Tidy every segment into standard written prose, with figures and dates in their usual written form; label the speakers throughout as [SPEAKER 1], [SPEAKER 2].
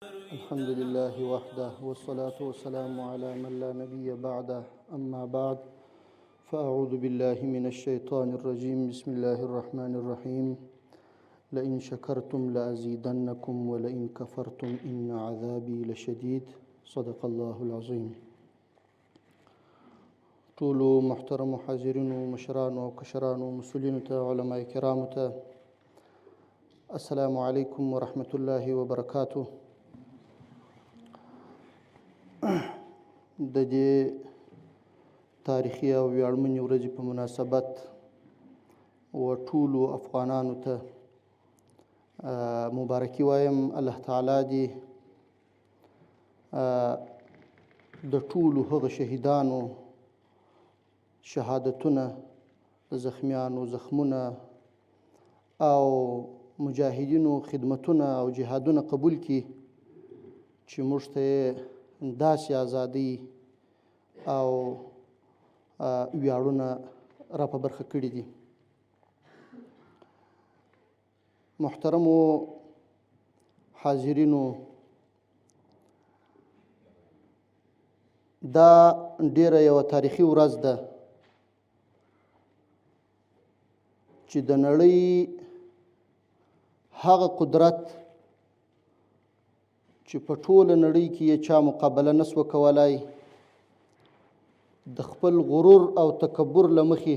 [SPEAKER 1] الحمد لله وحده والصلاة والسلام على من لا نبي بعده أما بعد فأعوذ بالله من الشيطان الرجيم بسم الله الرحمن الرحيم لئن شكرتم لأزيدنكم ولئن كفرتم إن عذابي لشديد صدق الله العظيم. ټولو محترم حاضرینو مشرانو او کشرانو مسؤلینو ته علماء کرامو ته السلام علیکم ورحمة الله وبرکاته. د دې تاریخي او ویاړمنې ورځې په مناسبت ټولو افغانانو ته مبارکي وایم. الله تعالی دې د ټولو هغه شهیدانو شهادتونه، زخمیانو زخمونه او مجاهدینو خدمتونه او جهادونه قبول کړي چې موږ ته داسې ازادي او ویاړونه را په برخه کړي دي. محترمو حاضرینو، دا ډیره یوه تاریخي ورځ ده چې د نړۍ هغه قدرت چې په ټوله نړۍ کې یې چا مقابله نسوه کولی، د خپل غرور او تکبر له مخې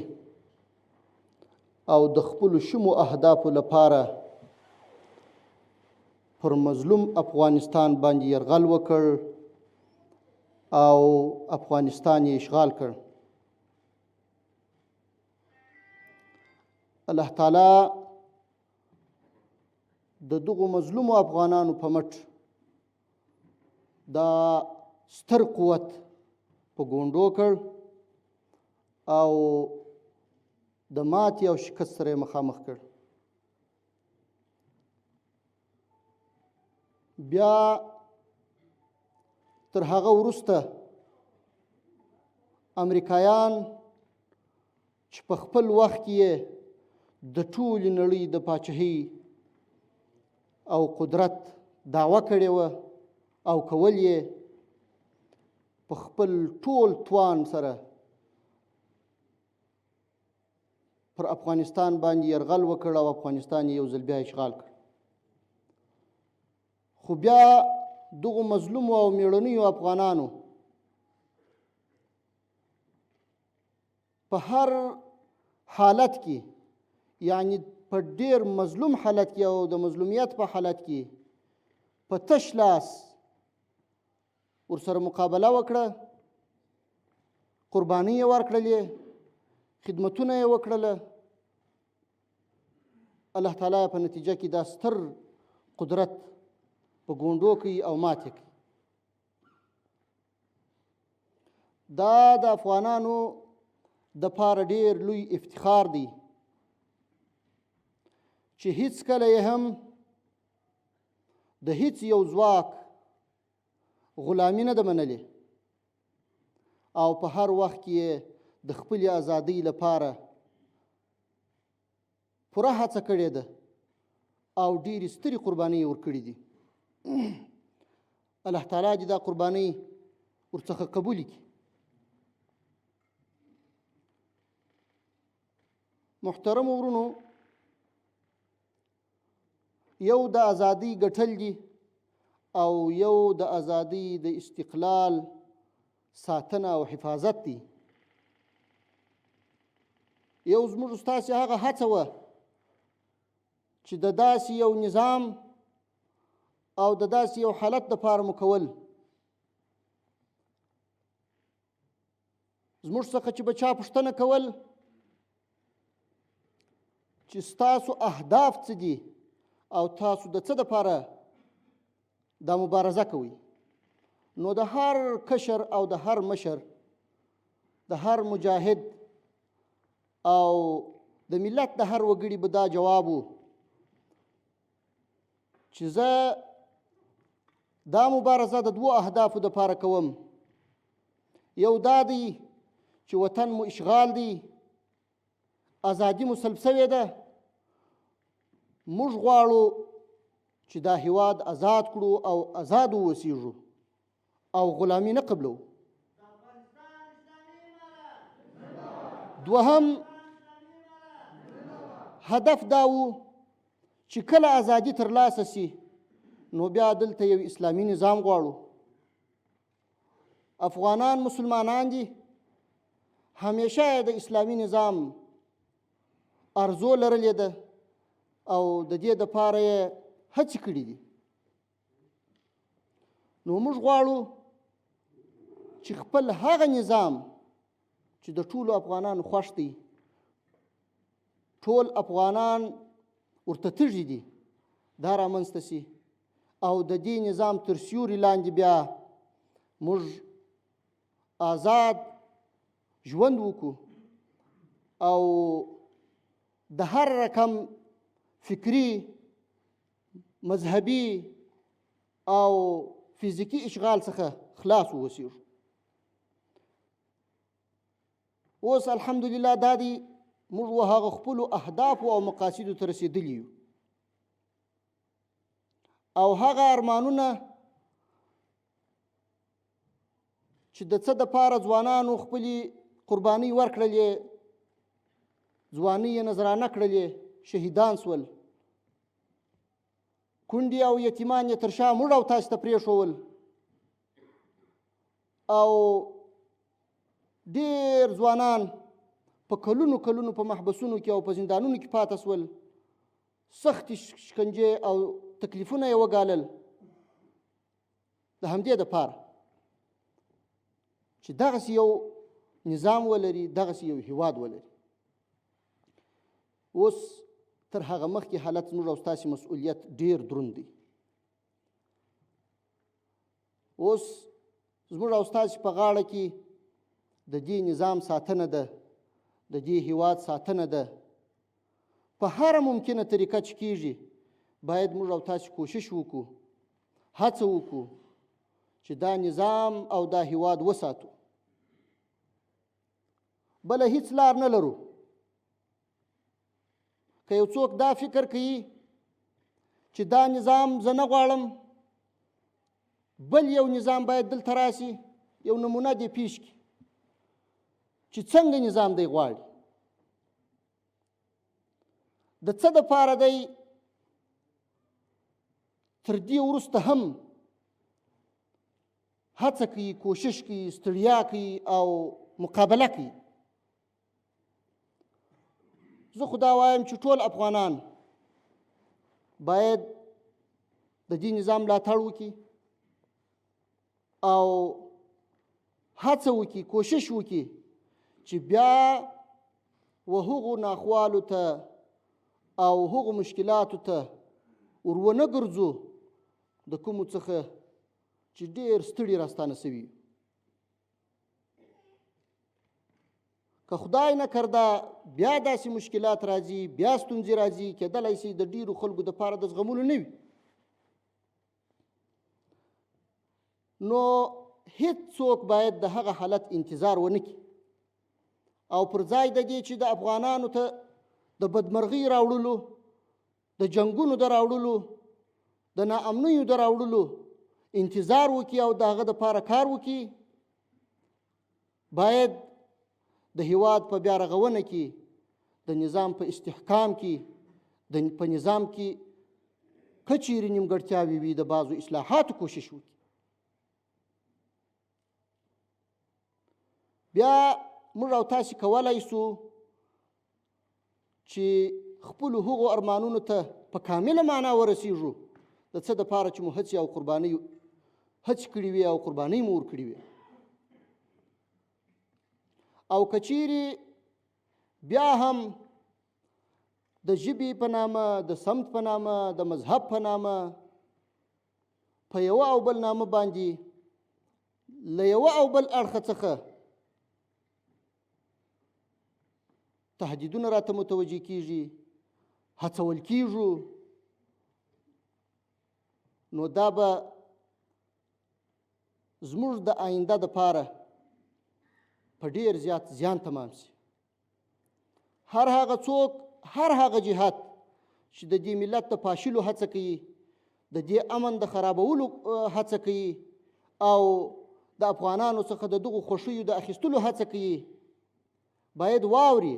[SPEAKER 1] او د خپلو شومو اهدافو لپاره پر مظلوم افغانستان باندې یرغل وکړ او افغانستان یې اشغال کړ. الله تعالی د دغو مظلومو افغانانو په مټ دا ستر قوت په ګونډو کړ او د ماتې او شکست سره یې مخامخ کړ. بیا تر هغه وروسته امریکایان چې په خپل وخت کې یې د ټولې نړۍ د پاچاهۍ او قدرت دعوه کړې وه او کول یې، په خپل ټول توان سره پر افغانستان باندې یرغل وکړ او افغانستان یې یو ځل بیا اشغال کړ. خو بیا دغو مظلومو او میړنیو افغانانو په هر حالت کې، یعنی په ډیر مظلوم حالت کې او د مظلومیت په حالت کې په تش لاس ورسره مقابله وکړه، قرباني یې ورکړلې، خدمتونه یې وکړله. الله تعالی په نتیجه کې دا ستر قدرت په ګونډو کوي او ماتې کوي. دا د افغانانو دپاره ډیر لوی افتخار دی چې هیڅکله یې هم د هیڅ یو ځواک غلامي نه ده منلې او په هر وخت کې یې د خپلې ازادۍ لپاره پوره هڅه کړې ده او ډېرې سترې قربانۍ یې ورکړي دي. الله تعالی دې دا قربانۍ ورڅخه قبولې کړي. محترمو ورونو، یو د ازادۍ ګټل دي او یو د ازادۍ د استقلال ساتنه او حفاظت دی. یو زموږ ستاسې هغه هڅه وه چې د داسې یو نظام او د داسې یو حالت دپاره مو کول، زموږ څخه چې به چا پوښتنه کول چې ستاسو اهداف څه دي او تاسو د څه دپاره دا مبارزه کوئ، نو د هر کشر او د هر مشر، د هر مجاهد او د ملت د هر وګړي به دا جواب و چې زه دا مبارزه د دوو اهدافو دپاره کوم. یو دا دی چې وطن مو اشغال دی، ازادي مو سلب سوې ده، موږ غواړو چې دا هیواد آزاد کړو او آزاد واوسیږو او غلامي نه قبلو. دوهم هدف دا و چې کله ازادي ترلاسه سي نو بیا دلته یو اسلامي نظام غواړو. افغانان مسلمانان دي، همیشه د اسلامي نظام ارزو لرلې ده او د دې دپاره یې هڅې کړي دي. نو موږ غواړو چې خپل هغه نظام چې د ټولو افغانانو خوښ دی، ټول افغانان ورته تږي دي، دا رامنځته سي او د دې نظام تر سیوري لاندې بیا موږ آزاد ژوند وکړو او د هر رقم فکري، مذهبي او فزیکي اشغال څخه خلاص واوسیږو. اوس الحمدلله دا دی موږ هغه خپلو اهدافو او مقاصدو ته رسېدلي یو او هغه ارمانونه چې د څه دپاره ځوانانو خپلې قربانۍ ورکړلې، ځوانۍ یې نذرانه کړلې، شهیدان سول، کونډې او یتیمان یې تر شا موږ او تاسو ته پرېښول او ډېر ځوانان په کلونو کلونو په محبسونو کې او په زندانونو کې پاته سول، سختې شکنجې او تکلیفونه یې وګالل د همدې دپاره چې دغسې یو نظام ولري، دغسې یو هیواد ولري. اوس تر هغه مخکې حالت زموږ او ستاسې مسؤلیت ډېر دروند دی. اوس زموږ او ستاسې په غاړه کې د دې نظام ساتنه ده، د دې هیواد ساتنه ده. په هره ممکنه طریقه چې کیږي باید موږ او تاسې کوشش وکړو، هڅه وکړو چې دا نظام او دا هیواد وساتو. بله هیڅ لار نه لرو. که یو څوک دا فکر کوي چې دا نظام زه نه غواړم، بل یو نظام باید دلته راسي، یو نمونه دې پیش کړي چې څنګه نظام دی غواړي، د څه دپاره دی تر دې وروسته هم هڅه کوي، کوشش کوي، ستړیا کوي او مقابله کوي. زه خو دا وایم چې ټول افغانان باید د دې نظام ملاتړ وکړي او هڅه وکړي، کوشش وکړي چې بیا هغو ناخوالو ته او هغو مشکلاتو ته ورونه ګرځو د کومو څخه چې ډېر ستړي راستانه سوي. که خدای نه کرده بیا داسې مشکلات راځي، بیا ستونزې راځي، کېدلی شي د ډېرو خلکو دپاره د زغملو نه وي. نو هیڅوک باید د هغه حالت انتظار ونه کړي او پر ځای د دې چې د افغانانو ته د بدمرغۍ راوړلو، د جنګونو د راوړلو، د ناامنیو د راوړلو انتظار وکړي او د هغه دپاره کار وکړي، باید د هیواد په بیا رغونه کې، د نظام په استحکام کې، په نظام کې که چیرې نیمګړتیاوې وي د بعضو اصلاحاتو کوشش وکړي. بیا موږ او تاسې کولی سو چې خپلو هغو ارمانونو ته په کامله معنا ورسیږو د څه دپاره چې مو هڅې او قربانۍ هڅې کړي وي او قربانۍ مو ورکړي وي. او که چیرې بیا هم د ژبې په نامه، د سمت په نامه، د مذهب په نامه، په یوه او بل نامه باندې له یوه او بل اړخه څخه تهدیدونه راته متوجه کیږي، هڅول کیږو، نو دا به زموږ د آینده دپاره په ډېر زیات زیان تمام شي. هر هغه څوک، هر هغه جهات چې د دې ملت د پاشلو هڅه کوي، د دې امن د خرابولو هڅه کوي او د افغانانو څخه د دغو خوښیو د اخیستلو هڅه کوي، باید واوري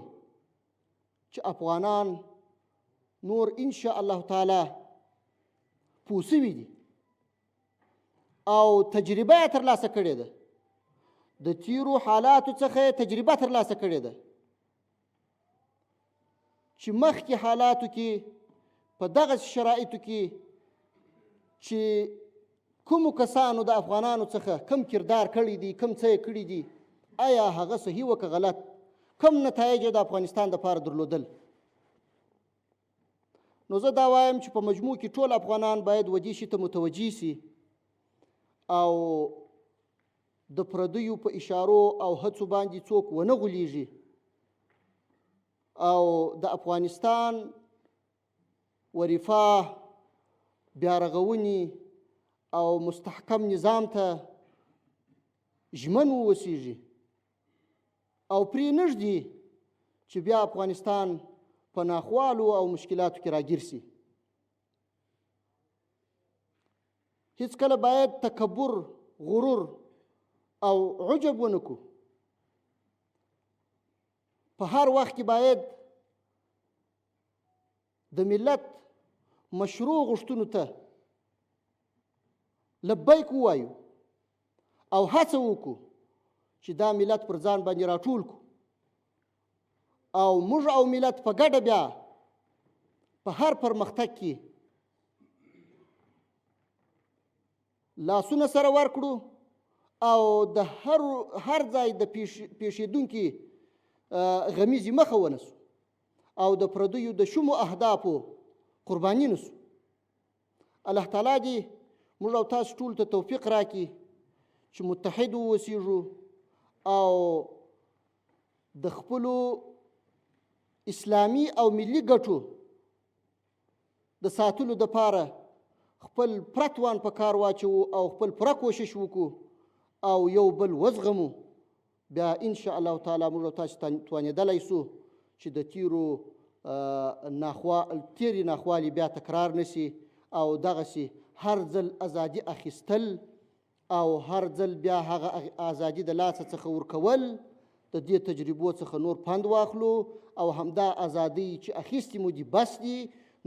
[SPEAKER 1] چې افغانان نور ان شاء الله تعالی پوه سوي دي او تجربه یې ترلاسه کړې ده، د تیرو حالاتو څخه تجربه ترلاسه کړې ده چې مخکې حالاتو کې په دغه شرایطو کې چې کومو کسانو د افغانانو څخه کم کردار کړی دی، کم څه یې کړي دي، آیا هغه صحیح و که غلط، کم نتایج د افغانستان دپاره درلودل. نو زه دا وایم چې په مجموع کې ټول افغانان باید ودې شي ته متوجه سي او د پردیو په اشارو او هڅو باندې څوک ونه غولیږي او د افغانستان ورفاه بیارغونې او مستحکم نظام ته ژمن واوسیږي او پرې نږدي چې بیا افغانستان په ناخوالو او مشکلاتو کې راګیر سي. هیڅکله باید تکبر، غرور او عجب ونه کړو. په هر وخت کې باید د ملت مشروع غوښتنو ته لبیک ووایو او هڅه وکړو چې دا ملت پر ځان باندې راټول کړو او موږ او ملت په ګډه بیا په هر پرمختګ کې لاسونه سره ورکړو او د هر ځای د پیښېدونکي غمیزې مخه ونیسو او د پردیو د شومو اهدافو قرباني نسو. الله تعالی دې موږ او تاسو ټول ته توفیق راکړي چې متحد واوسیږو او د خپلو اسلامي او ملي ګټو د ساتلو دپاره خپل پوره توان په کار واچوو او خپل پوره کوشش وکړو او یو بل وزغمو. بیا ان شاء الله تعالی موږ او تاسو توانېدلی سو چې د تیرې ناخوالې بیا تکرار نشي او دغسې هر ځل ازادي اخیستل او هر ځل بیا هغه ازادي د لاسه څخه ورکول د دې تجربو څخه نور پند واخلو او همدا ازادي چې اخیستې مو دي بس دي،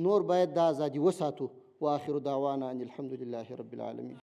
[SPEAKER 1] نور باید دا ازادي وساتو. واخر دعوانا ان الحمد لله رب العالمين.